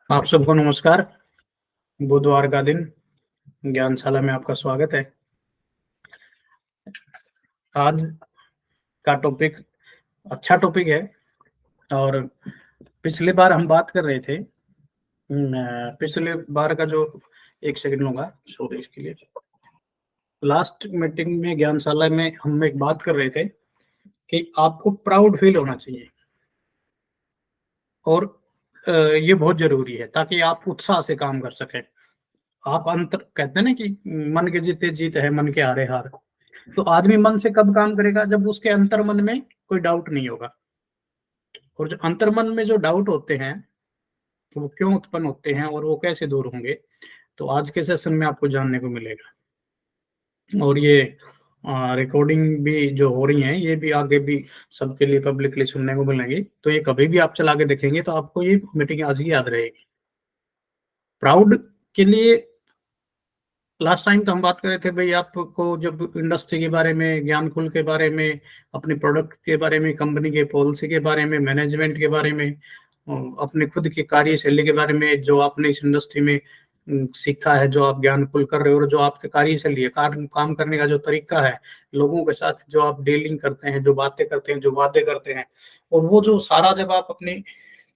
आप सबको नमस्कार। बुधवार का दिन ज्ञानशाला में आपका स्वागत है। आज का टॉपिक अच्छा टॉपिक है और पिछली बार हम बात कर रहे थे। पिछले बार का जो एक सेकंड लूंगा, सॉरी इसके लिए। लास्ट मीटिंग में ज्ञानशाला में हम एक बात कर रहे थे कि आपको प्राउड फील होना चाहिए और ये बहुत जरूरी है ताकि आप उत्साह से काम कर सकें। आप अंतर कहते हैं ना कि मन के जीते जीत है, मन के हारे हार। तो आदमी मन से कब काम करेगा? जब उसके अंतर मन में कोई डाउट नहीं होगा। और जो अंतर मन में जो डाउट होते हैं तो वो क्यों उत्पन्न होते हैं और वो कैसे दूर होंगे, तो आज के सेशन में आपको जानने को मिलेगा। और ये रिकॉर्डिंग भी जो हो रही है ये भी आगे भी सबके लिए पब्लिकली सुनने को मिलेंगी। तो ये कभी भी आप चला के देखेंगे तो आपको ये मीटिंग आज ही याद रहेगी। प्राउड के लिए लास्ट टाइम तो हम बात कर रहे थे भाई, आपको जब इंडस्ट्री के बारे में, ज्ञानकुल के बारे में, अपने प्रोडक्ट के बारे में, कंपनी के पॉलिसी के बारे में, मैनेजमेंट के बारे में, अपने खुद की कार्यशैली के बारे में, जो आपने इस इंडस्ट्री में सीखा है, जो आप ज्ञानकुल कर रहे हो और जो आपके कार्यशैली है, काम करने का जो तरीका है, लोगों के साथ जो आप डीलिंग करते हैं, जो बातें करते हैं, जो वादे करते हैं, और वो जो सारा जब आप अपनी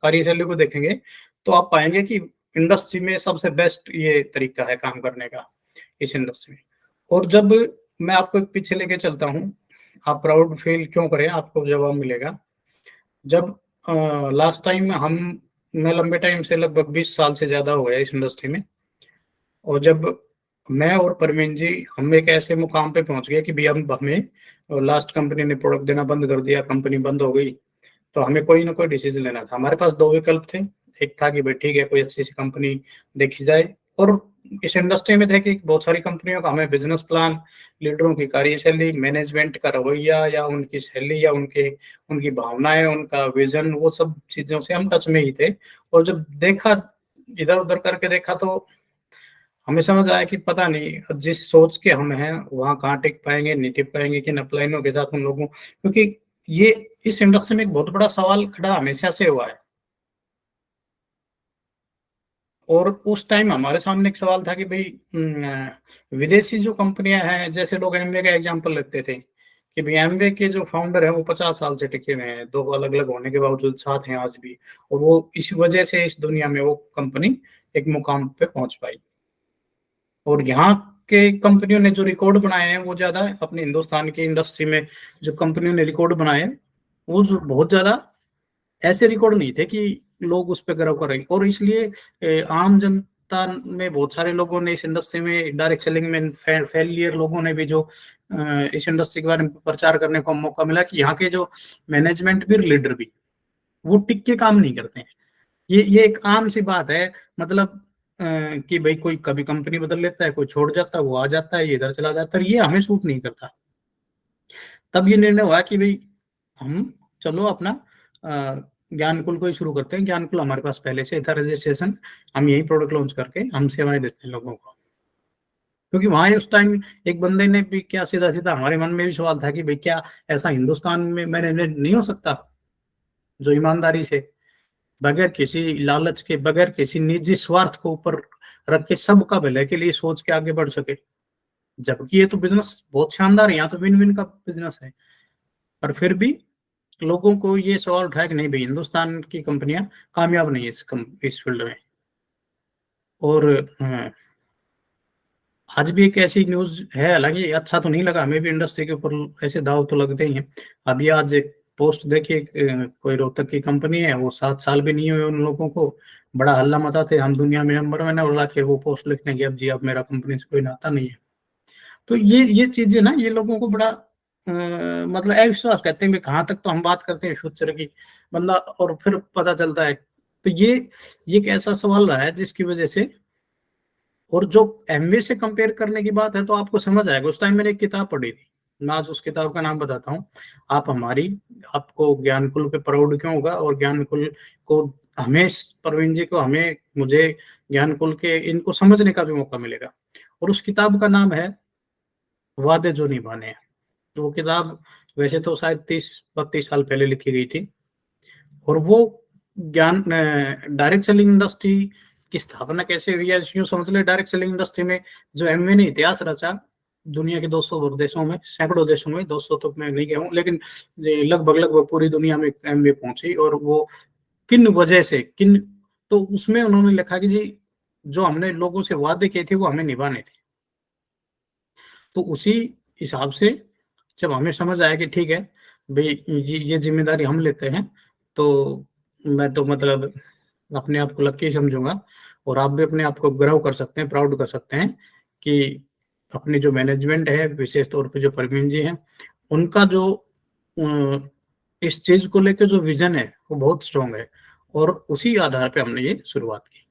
कार्यशैली को देखेंगे तो आप पाएंगे कि इंडस्ट्री में सबसे बेस्ट ये तरीका है काम करने का इस इंडस्ट्री में। और जब मैं आपको एक पीछे लेके चलता हूँ, आप प्राउड फील क्यों करें, आपको जवाब मिलेगा। जब लास्ट टाइम मैं लंबे टाइम से, लगभग 20 साल से ज्यादा हो गया इस इंडस्ट्री में, और जब मैं और परवीन जी हम एक ऐसे मुकाम पे पहुंच गए कि भी हमें लास्ट कंपनी ने प्रोडक्ट देना बंद कर दिया, कंपनी बंद हो गई, तो हमें कोई ना कोई डिसीजन लेना था। हमारे पास दो विकल्प थे। एक था कि भाई ठीक है, कोई अच्छी सी कंपनी देखी जाए, और इस इंडस्ट्री में थे कि बहुत सारी कंपनियों का हमें बिजनेस प्लान, लीडरों की कार्यशैली, मैनेजमेंट का रवैया या उनकी शैली या उनकी भावनाएं, उनका विजन, वो सब चीजों से हम टच में ही थे। और जब देखा, इधर उधर करके देखा, तो हमें समझ आया कि पता नहीं जिस सोच के हम हैं वहाँ कहाँ टिक पाएंगे, नहीं टिक पाएंगे, किन अपलाइनों के साथ उन लोगों, क्योंकि ये इस इंडस्ट्री में एक बहुत बड़ा सवाल खड़ा हमेशा से हुआ है। और उस टाइम हमारे सामने एक सवाल था कि भाई विदेशी जो कंपनियां हैं, जैसे लोग एमवे का एग्जांपल लेते थे कि भाई एमवे के जो फाउंडर है वो 50 साल से टिके हुए हैं, दो अलग अलग होने के बावजूद साथ हैं आज भी, और वो इस वजह से इस दुनिया में वो कंपनी एक मुकाम पे पहुंच पाई। और यहाँ के कंपनियों ने जो रिकॉर्ड बनाए हैं वो ज्यादा अपने हिंदुस्तान की इंडस्ट्री में जो कंपनियों ने रिकॉर्ड बनाए हैं वो जो बहुत ज्यादा ऐसे रिकॉर्ड नहीं थे कि लोग उस पर गर्व करें। और इसलिए आम जनता में बहुत सारे लोगों ने इस इंडस्ट्री में, डायरेक्ट सेलिंग में फेलियर लोगों ने भी जो इस इंडस्ट्री के बारे में प्रचार करने को मौका मिला कि यहाँ के जो मैनेजमेंट भी, लीडर भी, वो टिक के काम नहीं करते हैं। ये एक आम सी बात है। मतलब कि भाई कोई कभी कंपनी बदल लेता है, कोई छोड़ जाता है, वो आ जाता है, ये इधर चला जाता है, ये हमें सूट नहीं करता। तब ये निर्णय हुआ कि भाई हम चलो अपना ज्ञानकुल को ही शुरू करते हैं। ज्ञानकुल हमारे पास पहले से था रजिस्ट्रेशन, हम यही प्रोडक्ट लॉन्च करके हम सेवाएं देते हैं लोगों को। क्योंकि वहां उस टाइम एक बंदे ने भी क्या, सीधा सीधा हमारे मन में भी सवाल था कि भाई क्या ऐसा हिंदुस्तान में मैनेजमेंट नहीं हो सकता जो ईमानदारी से, बगैर किसी लालच के, बगैर किसी निजी स्वार्थ को ऊपर रख के सबका भले के लिए सोच के आगे बढ़ सके। जबकि ये तो बिजनेस बहुत शानदार है, यहाँ तो विन विन का बिजनेस है। पर फिर भी लोगों को ये सवाल उठाया कि नहीं भाई, हिंदुस्तान की कंपनियां कामयाब नहीं है इस फील्ड में। और आज भी एक ऐसी न्यूज है, हालांकि अच्छा तो नहीं लगा हमें भी, इंडस्ट्री के ऊपर ऐसे दाव तो लगते ही हैं। अभी आज एक पोस्ट देखिए, कोई रोहतक की कंपनी है, वो 7 साल भी नहीं हुए उन लोगों को, बड़ा हल्ला मचाते हम दुनिया में नंबर 1 है, और लाके वो पोस्ट लिखने की अब जी अब मेरा कंपनी से कोई नाता नहीं है। तो ये चीजें ना, ये लोगों को बड़ा मतलब अविश्वास कहते हैं, कहाँ तक तो हम बात करते हैं फ्यूचर की, बंदा और फिर पता चलता है। तो ये एक ऐसा सवाल रहा है जिसकी वजह से, और जो एमवे से कंपेयर करने की बात है तो आपको समझ आएगा। उस टाइम मैंने एक किताब पढ़ी थी, मैं आज उस किताब का नाम बताता हूँ। आप हमारी आपको ज्ञानकुल पे प्राउड क्यों होगा, और ज्ञानकुल को हमें, प्रवीण जी को, हमें, मुझे ज्ञानकुल के इनको समझने का भी मौका मिलेगा। और उस किताब का नाम है वादे जो निभाने हैं। तो वो किताब वैसे तो शायद 30-32 साल पहले लिखी गई थी, और वो ज्ञान डायरेक्ट सेलिंग इंडस्ट्री की स्थापना कैसे हुई है, यूं समझ ले डायरेक्ट सेलिंग इंडस्ट्री में जो एमवे ने इतिहास रचा दुनिया के 200 देशों में, सैकड़ों देशों में, 200 तो मैं नहीं कहूँ लेकिन लगभग लगभग पूरी दुनिया में एमवे पहुंची, और वो किन वजह से, किन, तो उसमें उन्होंने लिखा कि जी जो हमने लोगों से वादे किए थे वो हमें निभाने थे। तो उसी हिसाब से जब हमें समझ आया कि ठीक है भाई ये जिम्मेदारी हम लेते हैं, तो मैं तो मतलब अपने आप को लकी समझूंगा, और आप भी अपने आप को गर्व कर सकते हैं, प्राउड कर सकते हैं कि अपनी जो मैनेजमेंट है, विशेष तौर पे जो परवीन जी हैं, उनका जो इस चीज को लेकर जो विजन है वो बहुत स्ट्रांग है, और उसी आधार पे हमने ये शुरुआत की।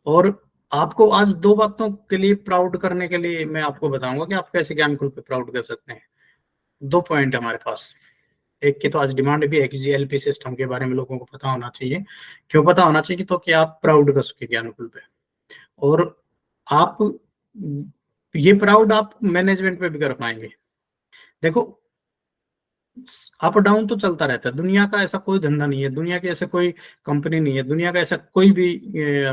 और आपको आज दो बातों के लिए प्राउड करने के लिए मैं आपको बताऊंगा कि आप कैसे ज्ञानकुल पे प्राउड कर सकते हैं। दो पॉइंट हमारे पास। एक की तो आज डिमांड भी है कि जीएलपी सिस्टम के बारे में लोगों को पता होना चाहिए। क्यों पता होना चाहिए? तो कि आप प्राउड कर सके ज्ञानकुल पे, और आप ये प्राउड आप मैनेजमेंट पे भी कर पाएंगे। देखो, अप डाउन तो चलता रहता है, दुनिया का ऐसा कोई धंधा नहीं है, दुनिया की ऐसा कोई कंपनी नहीं है, दुनिया का ऐसा कोई भी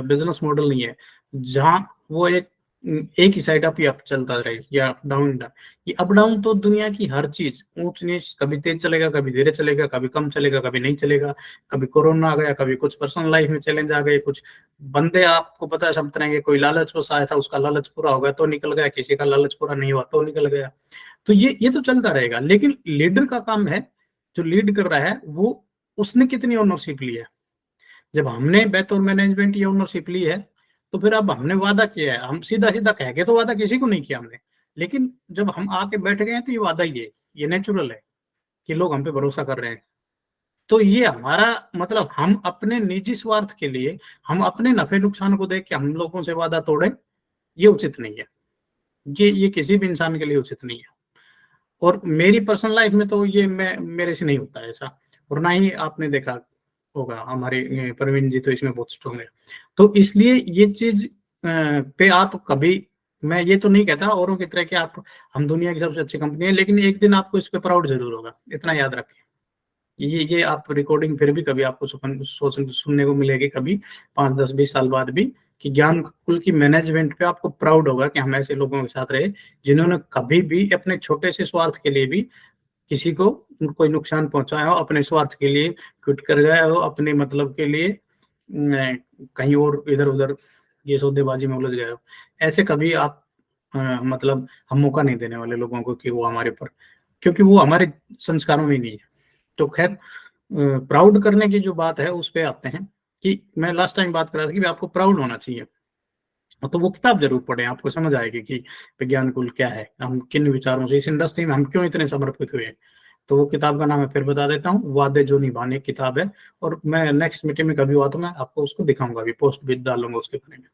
बिजनेस मॉडल नहीं है जहां वो एक ही साइड अप ही अप चलता रहे या डाउन डाउन। ये अप डाउन तो दुनिया की हर चीज, ऊंच नीच, कभी तेज चलेगा, कभी धीरे चलेगा, कभी कम चलेगा, कभी नहीं चलेगा, कभी कोरोना आ गया, कभी कुछ पर्सनल लाइफ में चैलेंज आ गए, कुछ बंदे आपको पता है सब तरह के, कोई लालच में आया था, उसका लालच पूरा हो गया तो निकल गया, किसी का लालच पूरा नहीं हुआ तो निकल गया। तो ये तो चलता रहेगा, लेकिन लीडर का काम है, जो लीड कर रहा है वो, उसने कितनी ओनरशिप ली है। जब हमने बैतौर मैनेजमेंट ये ओनरशिप ली है, तो फिर अब हमने वादा किया है, हम सीधा सीधा कह के तो वादा किसी को नहीं किया हमने, लेकिन जब हम आके बैठ गए हैं तो ये वादा ही है, ये नेचुरल है कि लोग हम पे भरोसा कर रहे हैं। तो ये हमारा मतलब, हम अपने निजी स्वार्थ के लिए, हम अपने नफे नुकसान को देख के हम लोगों से वादा तोड़े, ये उचित नहीं है। ये किसी भी इंसान के लिए उचित नहीं है। और मेरी पर्सनल लाइफ में तो ये मैं मेरे से नहीं होता है ऐसा, और ना ही आपने देखा होगा, हमारे प्रवीण जी तो इसमें बहुत स्ट्रॉन्ग है। तो इसलिए ये चीज पे आप कभी, मैं ये तो नहीं कहता औरों की तरह कि आप, हम दुनिया की सबसे अच्छी कंपनी है, लेकिन एक दिन आपको इस पे प्राउड जरूर होगा, इतना याद रखें। ये आप रिकॉर्डिंग फिर भी कभी आपको सुनने को मिलेगी, कभी 5, 10, 20 साल बाद भी, कि ज्ञानकुल की मैनेजमेंट पे आपको प्राउड होगा कि हम ऐसे लोगों के साथ रहे जिन्होंने कभी भी अपने छोटे से स्वार्थ के लिए भी किसी को कोई नुकसान पहुंचाया हो, अपने स्वार्थ के लिए क्विट कर गया हो, अपने मतलब के लिए कहीं और इधर उधर ये सौदेबाजी में उलझ गए हो। ऐसे कभी आप मतलब हम मौका नहीं देने वाले लोगों को कि वो हमारे पर, क्योंकि वो हमारे संस्कारों में नहीं है। तो खैर, प्राउड करने की जो बात है उस पे आते हैं, कि मैं लास्ट टाइम बात कर रहा था कि आपको प्राउड होना चाहिए। तो वो किताब जरूर पढ़ें, आपको समझ आएगी कि विज्ञानकुल क्या है, हम किन विचारों से, इस इंडस्ट्री में हम क्यों इतने समर्पित हुए। तो वो किताब का नाम है, फिर बता देता हूँ, वादे जो निभाने किताब है। और मैं नेक्स्ट मीटिंग में कभी हुआ तो मैं आपको उसको दिखाऊंगा, अभी पोस्ट भी डालूंगा उसके बारे में।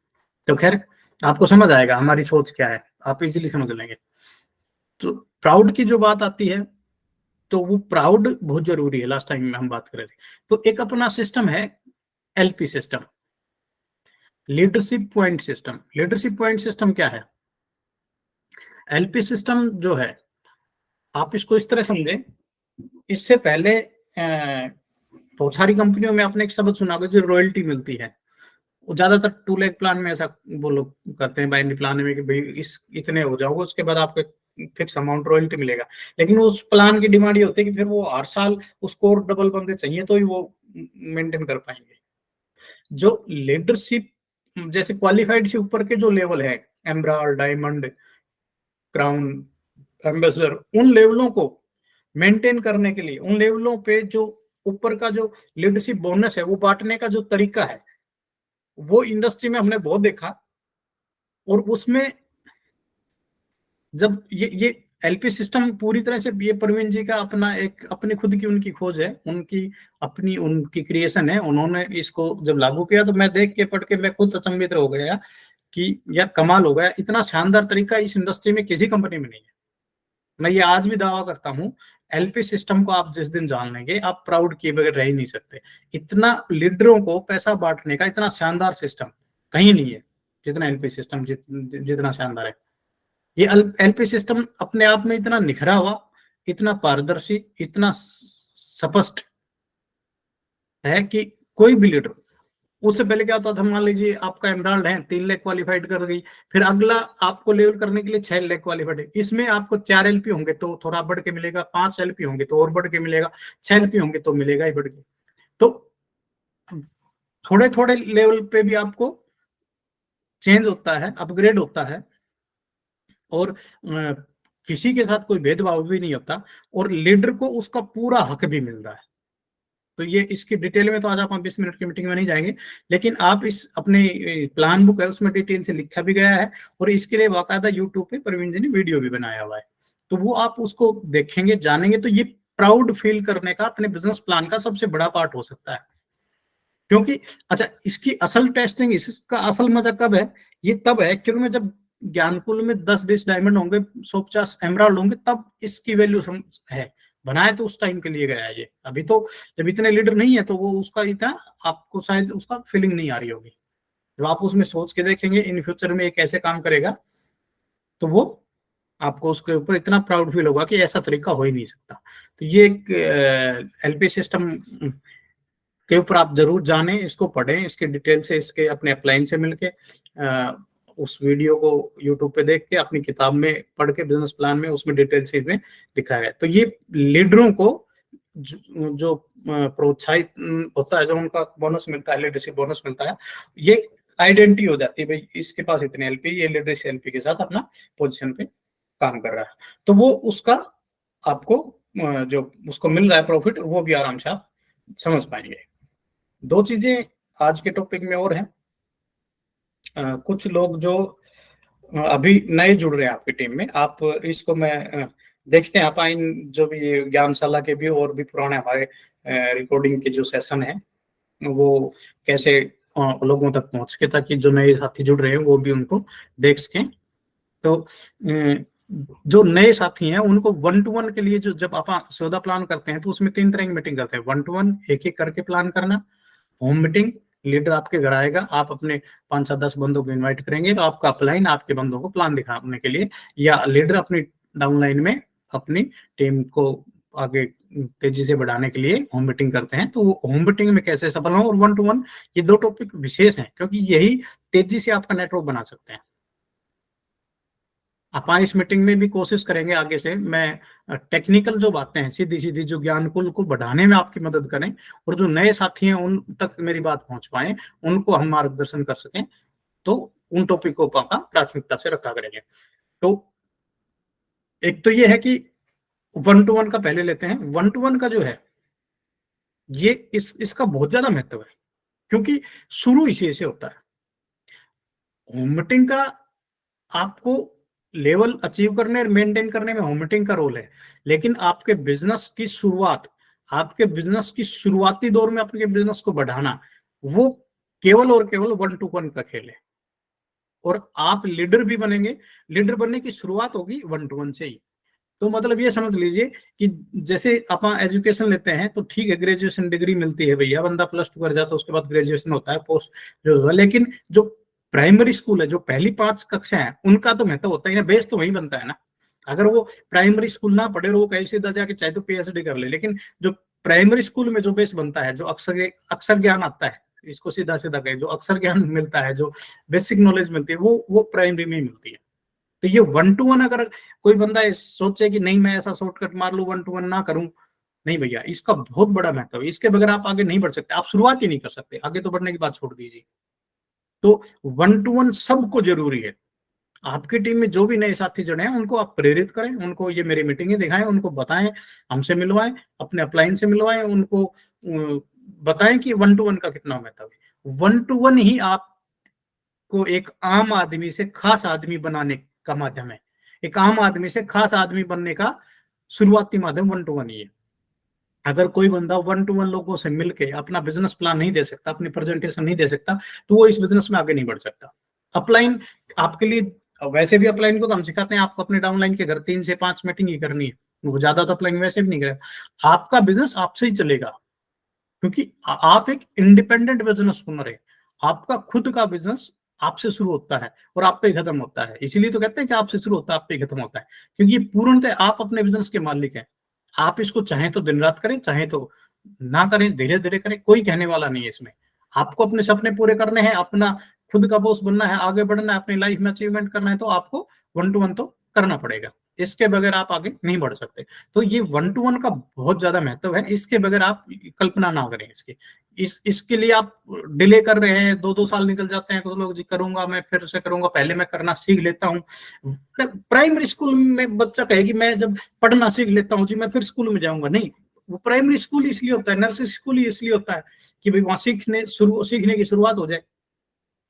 तो खैर, आपको समझ आएगा हमारी सोच क्या है, आप इजीली समझ लेंगे। तो प्राउड की जो बात आती है, तो वो प्राउड बहुत जरूरी है। लास्ट टाइम में हम बात कर रहे थे, तो एक अपना सिस्टम है LP system, leadership point system. Leadership point system क्या है? एलपी सिस्टम जो है, आप इसको इस तरह समझे, इससे पहले बहुत सारी कंपनियों में आपने एक शब्द सुना होगा जो रॉयल्टी मिलती है। वो ज्यादातर 2 लाख प्लान में ऐसा वो लोग करते हैं, बाइनरी प्लान में, कि भाई इस इतने हो जाओगे उसके बाद आपको फिक्स अमाउंट रॉयल्टी मिलेगा। लेकिन उस प्लान की डिमांड ये होती है कि फिर वो हर साल उसको और डबल बंदे चाहिए तो ही वो मेंटेन कर पाएंगे। जो लीडरशिप, जैसे क्वालिफाइड से ऊपर के जो लेवल है, एमराल्ड, डायमंड, क्राउन, एम्बेसडर, उन लेवलों को मेंटेन करने के लिए, उन लेवलों पे जो ऊपर का जो लीडरशिप बोनस है वो बांटने का जो तरीका है, वो इंडस्ट्री में हमने बहुत देखा। और उसमें जब ये एलपी सिस्टम पूरी तरह से, ये प्रवीण जी का अपना एक अपनी खुद की उनकी खोज है, उनकी अपनी उनकी क्रिएशन है, उन्होंने इसको जब लागू किया तो मैं देख के पढ़ के मैं खुद अचंभित हो गया कि यार कमाल हो गया, इतना शानदार तरीका इस इंडस्ट्री में किसी कंपनी में नहीं है। मैं ये आज भी दावा करता हूँ, एलपी सिस्टम को आप जिस दिन जान लेंगे, आप प्राउड किए बगैर रह ही नहीं सकते। इतना लीडरों को पैसा बांटने का इतना शानदार सिस्टम कहीं नहीं है जितना एलपी सिस्टम जितना शानदार है। ये एलपी सिस्टम अपने आप में इतना निखरा हुआ, इतना पारदर्शी, इतना स्पष्ट है कि कोई भी लीडर। उससे पहले क्या होता था, मान लीजिए आपका एमराल्ड है, 3 लाख क्वालिफाइड कर गई, फिर अगला आपको लेवल करने के लिए 6 लाख क्वालिफाइड है, इसमें आपको 4 एलपी होंगे तो थोड़ा बढ़ के मिलेगा, 5 एलपी होंगे तो और बढ़ के मिलेगा, 6 एलपी होंगे तो मिलेगा ही बढ़ के। तो थोड़े थोड़े लेवल पे भी आपको चेंज होता है, अपग्रेड होता है, और किसी के साथ कोई भेदभाव भी नहीं होता, और लीडर को उसका पूरा हक भी मिलता है। तो ये इसकी डिटेल में तो आज आप 20 मिनट की मीटिंग में नहीं जाएंगे, लेकिन आप इस अपने प्लान बुक है उसमें डिटेल से लिखा भी गया है, और इसके लिए बाकायदा यूट्यूब पे प्रवीण जी ने वीडियो भी बनाया हुआ है। तो वो आप उसको देखेंगे, जानेंगे, तो ये प्राउड फील करने का अपने बिजनेस प्लान का सबसे बड़ा पार्ट हो सकता है। क्योंकि अच्छा, इसकी असल टेस्टिंग, इसका असल मजा कब है, ये तब है क्योंकि में जब ज्ञानकुल में 10-20 डायमंड होंगे, 150 एमराल्ड होंगे, तब इसकी वैल्यू है। बनाए तो उस टाइम के लिए गया है ये, अभी तो जब इतने लीडर नहीं है तो वो उसका इतना आपको शायद उसका फीलिंग नहीं आ रही होगी। जब आप उसमें सोच के देखेंगे इन फ्यूचर में ये कैसे काम करेगा, तो वो आपको उसके ऊपर इतना प्राउड फील होगा कि ऐसा तरीका हो ही नहीं सकता। तो ये एक एलपी सिस्टम के ऊपर आप जरूर जानें, इसको पढ़ें, इसके डिटेल से, इसके अपने अपलाइन से मिलके उस वीडियो को यूट्यूब पे देख के अपनी किताब में पढ़ के बिजनेस प्लान में उसमें डिटेल से इसमें दिखाया है। तो ये लीडरों को जो प्रोत्साहित होता है, जो उनका बोनस मिलता है, लीडरशिप बोनस मिलता है, ये आइडेंटिटी हो जाती है, भाई इसके पास इतने एलपी, ये लीडरशिप एलपी के साथ अपना पोजीशन पे काम कर रहा है। तो वो उसका आपको जो उसको मिल रहा है प्रॉफिट, वो भी आराम से आप समझ पाएंगे। 2 चीजें आज के टॉपिक में और हैं। कुछ लोग जो अभी नए जुड़ रहे हैं आपकी टीम में, आप इसको मैं देखते हैं आप इन जो भी ये ज्ञानशाला के भी और भी पुराने हमारे रिकॉर्डिंग के जो सेशन है वो कैसे लोगों तक पहुंच के, ताकि जो नए साथी जुड़ रहे हैं वो भी उनको देख सकें। तो जो नए साथी हैं उनको 1-to-1 के लिए, जो जब आप सौदा प्लान करते हैं तो उसमें 3 तरह की मीटिंग करते हैं। 1-to-1 एक एक करके प्लान करना, होम मीटिंग, लीडर आपके घर आएगा, आप अपने 5 या 10 बंदों को इनवाइट करेंगे, तो आपका अपलाइन आपके बंदों को प्लान दिखाने के लिए, या लीडर अपनी डाउनलाइन में अपनी टीम को आगे तेजी से बढ़ाने के लिए होम मीटिंग करते हैं। तो वो होम मीटिंग में कैसे सफल हो, और 1-to-1, ये 2 टॉपिक विशेष हैं, क्योंकि यही तेजी से आपका नेटवर्क बना सकते हैं। आप इस मीटिंग में भी कोशिश करेंगे आगे से, मैं टेक्निकल जो बातें हैं, सीधी सीधी जो ज्ञानकुल को बढ़ाने में आपकी मदद करें, और जो नए साथी हैं उन तक मेरी बात पहुंच पाए, उनको हम मार्गदर्शन कर सकें, तो उन टॉपिकों का प्राथमिकता से रखा करेंगे। तो एक तो ये है कि 1-to-1 का पहले लेते हैं। 1-to-1 का जो है ये इसका बहुत ज्यादा महत्व है, क्योंकि शुरू इसी से होता है। होम मीटिंग का आपको लेवल अचीव करने और मेंटेन करने में होम मीटिंग का रोल है, लेकिन आपके बिजनेस की शुरुआत, आपके बिजनेस की शुरुआती दौर में अपने बिजनेस को बढ़ाना, वो केवल और केवल 1-to-1 का खेल है। और आप लीडर भी बनेंगे, लीडर बनने की शुरुआत होगी 1-to-1 से ही। तो मतलब ये समझ लीजिए कि जैसे आप एजुकेशन लेते हैं तो ठीक है, ग्रेजुएशन डिग्री मिलती है भैया, बंदा +2 कर जाता है, उसके बाद ग्रेजुएशन होता है, पोस्ट जो होता है, लेकिन जो प्राइमरी स्कूल है, जो पहली 5 कक्षा है, उनका तो महत्व होता ही ना, बेस तो वही बनता है ना। अगर वो प्राइमरी स्कूल ना पढ़े और वो कहीं सीधा जाके चाहे तो पीएचडी कर ले, लेकिन जो प्राइमरी स्कूल में जो बेस बनता है, जो अक्षर ज्ञान आता है, इसको सीधा सीधा कहे, जो अक्षर ज्ञान मिलता है, जो बेसिक नॉलेज मिलती है, वो प्राइमरी में ही मिलती है। तो ये 1-to-1 अगर कोई बंदा सोचे कि नहीं मैं ऐसा शॉर्टकट मार लूं, 1-to-1 ना करूं, नहीं भैया, इसका बहुत बड़ा महत्व है। इसके बगैर आप आगे नहीं बढ़ सकते, आप शुरुआत ही नहीं कर सकते, आगे तो बढ़ने की बात छोड़ दीजिए। तो 1-to-1 सबको जरूरी है। आपकी टीम में जो भी नए साथी जुड़े हैं उनको आप प्रेरित करें, उनको ये मेरी मीटिंगें दिखाएं, उनको बताएं, हमसे मिलवाएं, अपने अपलाइन से मिलवाएं, उनको बताएं कि 1-to-1 का कितना महत्व है। 1-to-1 ही आपको एक आम आदमी से खास आदमी बनाने का माध्यम है। एक आम आदमी से खास आदमी बनने का शुरुआती माध्यम 1-to-1 ही है। अगर कोई बंदा 1-to-1 लोगों से मिलके अपना बिजनेस प्लान नहीं दे सकता, अपनी प्रेजेंटेशन नहीं दे सकता, तो वो इस बिजनेस में आगे नहीं बढ़ सकता। अपलाइन आपके लिए, वैसे भी अपलाइन को तो हम सिखाते हैं, आपको अपने डाउनलाइन के घर 3 से 5 मीटिंग ही करनी है, वो ज्यादा तो अपलाइन वैसे भी नहीं करेगा। आपका बिजनेस आपसे ही चलेगा, क्योंकि आप एक इंडिपेंडेंट बिजनेस ओनर है। आपका खुद का बिजनेस आपसे शुरू होता है और आप पे खत्म होता है। इसीलिए तो कहते हैं कि आपसे शुरू होता है, आप पे खत्म होता है, क्योंकि पूर्णतः आप अपने बिजनेस के मालिक हैं। आप इसको चाहे तो दिन रात करें, चाहे तो ना करें, धीरे धीरे करें, कोई कहने वाला नहीं है इसमें। आपको अपने सपने पूरे करने हैं, अपना खुद का बॉस बनना है, आगे बढ़ना है, अपनी लाइफ में अचीवमेंट करना है, तो आपको 1 to 1 तो करना पड़ेगा। इसके बगैर आप आगे नहीं बढ़ सकते। तो ये 1 to 1 का बहुत ज्यादा महत्व है, इसके बगैर आप कल्पना ना करें इसकी। इसके लिए आप डिले कर रहे हैं, 2-2 साल निकल जाते हैं, कुछ लोग जी करूंगा, मैं फिर से करूंगा, पहले मैं करना सीख लेता हूँ। प्राइमरी स्कूल में बच्चा कहेगी मैं जब पढ़ना सीख लेता हूँ जी मैं फिर स्कूल में जाऊंगा, नहीं। वो प्राइमरी स्कूल इसलिए होता है, नर्सरी स्कूल ही इसलिए होता है कि भाई वहां सीखने की शुरुआत हो जाए।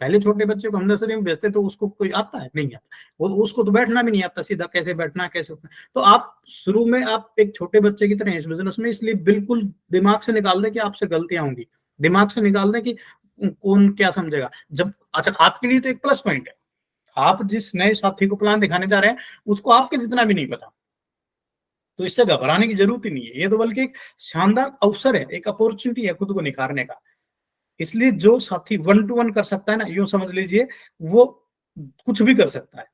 पहले छोटे बच्चे को हम नर्सरी में भेजते तो उसको कोई आता है, नहीं आता, वो उसको तो बैठना भी नहीं आता, सीधा कैसे बैठना है, कैसे उठना। तो आप शुरू में आप एक छोटे बच्चे की तरह इस बिजनेस में, इसलिए बिल्कुल दिमाग से निकाल दें कि आपसे गलतियां होंगी, दिमाग से निकाल दें कि कौन क्या समझेगा। जब अच्छा आपके लिए तो एक प्लस पॉइंट है, आप जिस नए साथी को प्लान दिखाने जा रहे हैं उसको आपके जितना भी नहीं पता, तो इससे घबराने की जरूरत ही नहीं है। ये तो बल्कि एक शानदार अवसर है, एक अपॉर्चुनिटी है खुद को निखारने का। इसलिए जो साथी 1 to 1 कर सकता है ना, यूं समझ लीजिए वो कुछ भी कर सकता है।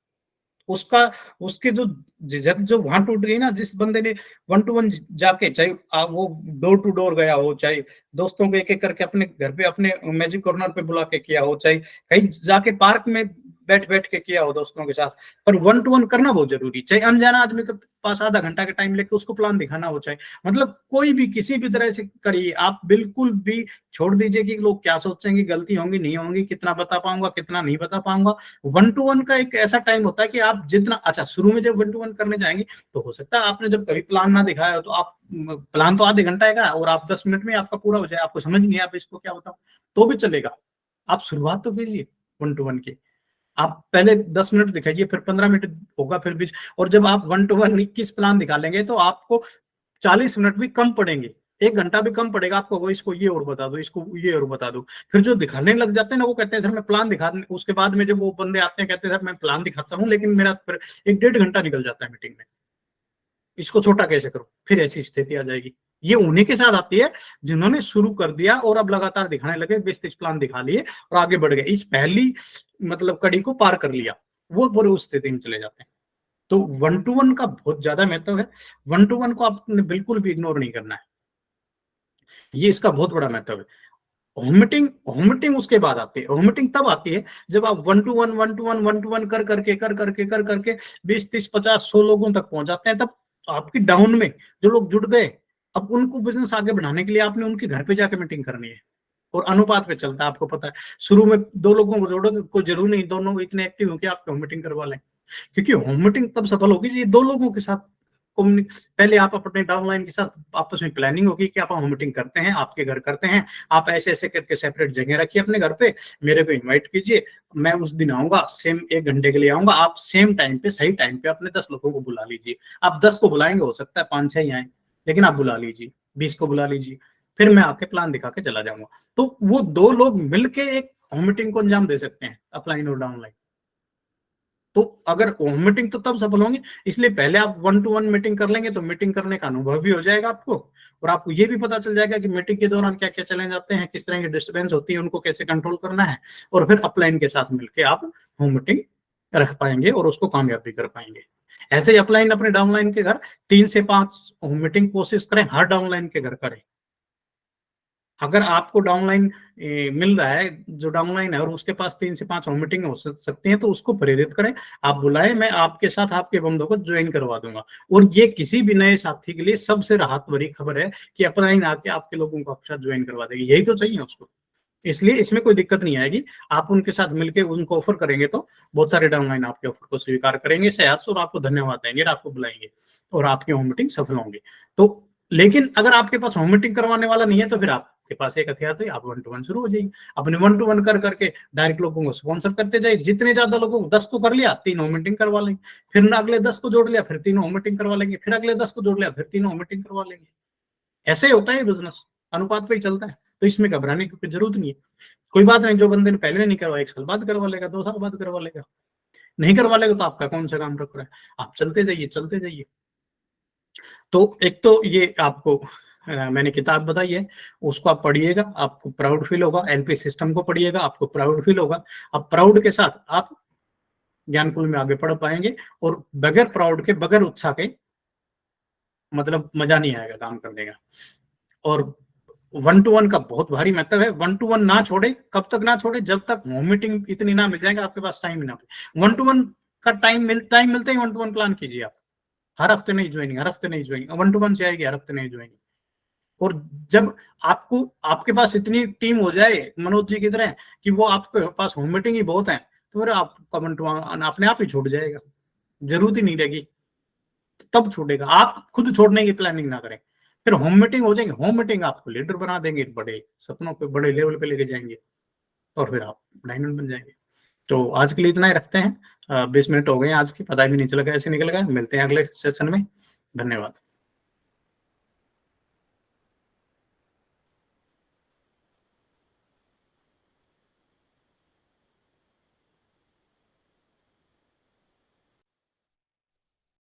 उसका उसके जो झिझक जो वहां टूट गई ना, जिस बंदे ने 1 to 1 जाके, चाहे वो डोर टू डोर गया हो, चाहे दोस्तों को एक एक करके अपने घर पे अपने मैजिक कॉर्नर पे बुला के किया हो, चाहे कहीं जाके पार्क में बैठ बैठ के किया हो दोस्तों के साथ, पर 1 to 1 करना बहुत जरूरी। चाहे अनजाना आदमी के पास आधा घंटा का टाइम लेके उसको प्लान दिखाना हो, चाहे मतलब कोई भी किसी भी तरह से करिए, आप बिल्कुल भी छोड़ दीजिए कि लोग क्या सोचेंगे, गलती होंगी नहीं होंगी, कितना बता पाऊंगा कितना नहीं बता पाऊंगा। 1 to 1 का एक ऐसा टाइम होता है कि आप जितना अच्छा शुरू में जब 1 to 1 करने जाएंगे तो हो सकता है आपने जब कभी प्लान ना दिखाया हो तो आप प्लान तो आधे घंटे का और आप 10 मिनट में आपका पूरा हो जाए, आपको समझ नहीं आप इसको क्या बताओ, तो भी चलेगा। आप शुरुआत तो कीजिए 1 to 1 की। आप पहले 10 मिनट दिखाइए, फिर 15 मिनट होगा, फिर 20, और जब आप 1 to 1 21 प्लान दिखा लेंगे तो आपको 40 मिनट भी कम पड़ेंगे, 1 घंटा भी कम पड़ेगा आपको। वो इसको ये और बता दो, इसको ये और बता दो। फिर जो दिखाने लग जाते हैं ना, वो कहते हैं सर मैं प्लान दिखा, उसके बाद में जब वो बंदे आते हैं कहते हैं सर मैं प्लान दिखाता हूँ लेकिन मेरा फिर 1-1.5 घंटा निकल जाता है मीटिंग में, इसको छोटा कैसे करूं। फिर ऐसी स्थिति आ जाएगी। ये उन्हीं के साथ आती है जिन्होंने शुरू कर दिया और अब लगातार दिखाने लगे, 20-30 प्लान दिखा लिए और आगे बढ़ गए, इस पहली मतलब कड़ी को पार कर लिया, वो पूरे उस स्थिति में चले जाते हैं। तो 1 to 1 का बहुत ज्यादा महत्व है। 1 to 1 को आपने बिल्कुल भी इग्नोर नहीं करना है, ये इसका बहुत बड़ा महत्व है। होम मीटिंग उसके बाद आती है। होम मीटिंग तब आती है जब आप 1 to 1 कर करके 20-30-50-100 लोगों तक पहुंच जाते हैं, तब आपकी डाउन में जो लोग जुड़ गए, अब उनको बिजनेस आगे बढ़ाने के लिए आपने उनके घर पे जाके मीटिंग करनी है। और अनुपात पे चलता है, आपको पता है। शुरू में 2 लोगों को जोड़ोगे, कोई जरूर नहीं दोनों इतने एक्टिव हो कि आप होम मीटिंग करवा लें, क्योंकि होम मीटिंग तब सफल होगी ये 2 लोगों के साथ पहले आप अपने डाउनलाइन के साथ आपस में प्लानिंग होगी कि आप होम मीटिंग करते हैं, आपके घर करते हैं, आप ऐसे ऐसे करके सेपरेट जगह रखिए अपने घर पे, मेरे को इनवाइट कीजिए, मैं उस दिन आऊंगा, सेम 1 घंटे के लिए आऊंगा, आप सेम टाइम पे सही टाइम पे अपने 10 लोगों को बुला लीजिए। आप 10 को बुलाएंगे, हो सकता है 5-6 ही आए, लेकिन आप बुला लीजिए, 20 को बुला लीजिए, फिर मैं आपके प्लान दिखा के चला जाऊंगा। तो वो 2 लोग मिलके एक होम मीटिंग को अंजाम दे सकते हैं, अपलाइन और डाउनलाइन। तो अगर होम मीटिंग तो तब सफल होंगे, इसलिए पहले आप 1 to 1 मीटिंग कर लेंगे तो मीटिंग करने का अनुभव भी हो जाएगा आपको, और आपको ये भी पता चल जाएगा कि मीटिंग के दौरान क्या क्या चैलेंज आते हैं, किस तरह की डिस्टर्बेंस होती है, उनको कैसे कंट्रोल करना है, और फिर अपलाइन के साथ मिलकर आप होम मीटिंग रख पाएंगे और उसको कामयाब भी कर पाएंगे। ऐसे ही अपलाइन अपने डाउनलाइन के घर 3 से 5 होम मीटिंग कोशिश करें, हर डाउनलाइन के घर करें। अगर आपको डाउनलाइन मिल रहा है, जो डाउनलाइन है और उसके पास 3 से 5 होम मीटिंग हो सकती हैं, तो उसको प्रेरित करें, आप बुलाएं, मैं आपके साथ आपके बंदों को ज्वाइन करवा दूंगा। और ये किसी भी नए साथी के लिए सबसे राहत भरी खबर है कि अपलाइन आके आपके लोगों को आपके साथ ज्वाइन करवा देगी, यही तो चाहिए उसको। इसलिए इसमें कोई दिक्कत नहीं आएगी, आप उनके साथ मिलकर उनको ऑफर करेंगे तो बहुत सारे डाउनलाइन आपके ऑफर को स्वीकार करेंगे शायद, और आपको धन्यवाद देंगे, आपको बुलाएंगे और आपकी होम मीटिंग सफल होंगी। तो लेकिन अगर आपके पास होम मीटिंग करवाने वाला नहीं है तो फिर आपके पास एक हथियार तो आप 1 to 1 शुरू हो जाएगी। अपने 1 to 1 कर करके डायरेक्ट लोगों को स्पॉन्सर करते जाए, जितने ज्यादा लोगों को 10 को कर लिया 3 होम मीटिंग करवा लेंगे, फिर अगले 10 को जोड़ लिया फिर 3 होम मीटिंग करवा लेंगे, फिर अगले 10 को जोड़ लिया फिर 3 होम मीटिंग करवा लेंगे। ऐसे ही होता है बिजनेस, अनुपात पे ही चलता है। तो इसमें घबराने की कोई जरूरत नहीं है। कोई बात नहीं, जो बंदे ने पहले नहीं करवाया 1 साल बाद करवा लेगा, 2 साल बाद करवा लेगा, नहीं करवा लेगा तो आपका कौन सा काम रुक रहा है। आप चलते जाइए चलते जाइए। तो एक तो ये आपको मैंने किताब बताई है, उसको आप पढ़िएगा, आपको प्राउड फील होगा। एलपी सिस्टम को पढ़िएगा, आपको प्राउड फील होगा। अब प्राउड के साथ आप ज्ञानकुल में आगे पढ़ पाएंगे, और बगैर प्राउड के, बगैर उत्साह के मतलब मजा नहीं आएगा काम करने का। और वन टू वन का बहुत भारी महत्व है। वन टू वन ना छोड़े, कब तक ना छोड़े, जब तक होम मीटिंग इतनी ना मिल जाएगा, आपके पास टाइम ही ना मिले। वन टू वन का टाइम मिलते ही वन टू वन प्लान कीजिए आप। हर हफ्ते नहीं ज्वाइनिंग, हर हफ्ते नहीं ज्वाइनिंग, वन टू वन से आएगी, हर हफ्ते नहीं ज्वाइनिंग। और जब आपको आपके पास इतनी टीम हो जाए मनोज जी की तरह कि वो आपके पास होम मीटिंग ही बहुत है, तो फिर आपका वन टू वन अपने आप ही छूट जाएगा, जरूरत ही नहीं रहेगी, तब छूटेगा। आप खुद छोड़ने की प्लानिंग ना करें, फिर होम मीटिंग हो जाएंगे, होम मीटिंग आपको लीडर बना देंगे, बड़े सपनों पे बड़े लेवल पे लेके जाएंगे, और फिर आप डायमंड बन जाएंगे। तो आज के लिए इतना ही रखते हैं। 20 मिनट हो गए आज की, पता भी नहीं चला कैसे निकल गया। मिलते हैं अगले सेशन में। धन्यवाद।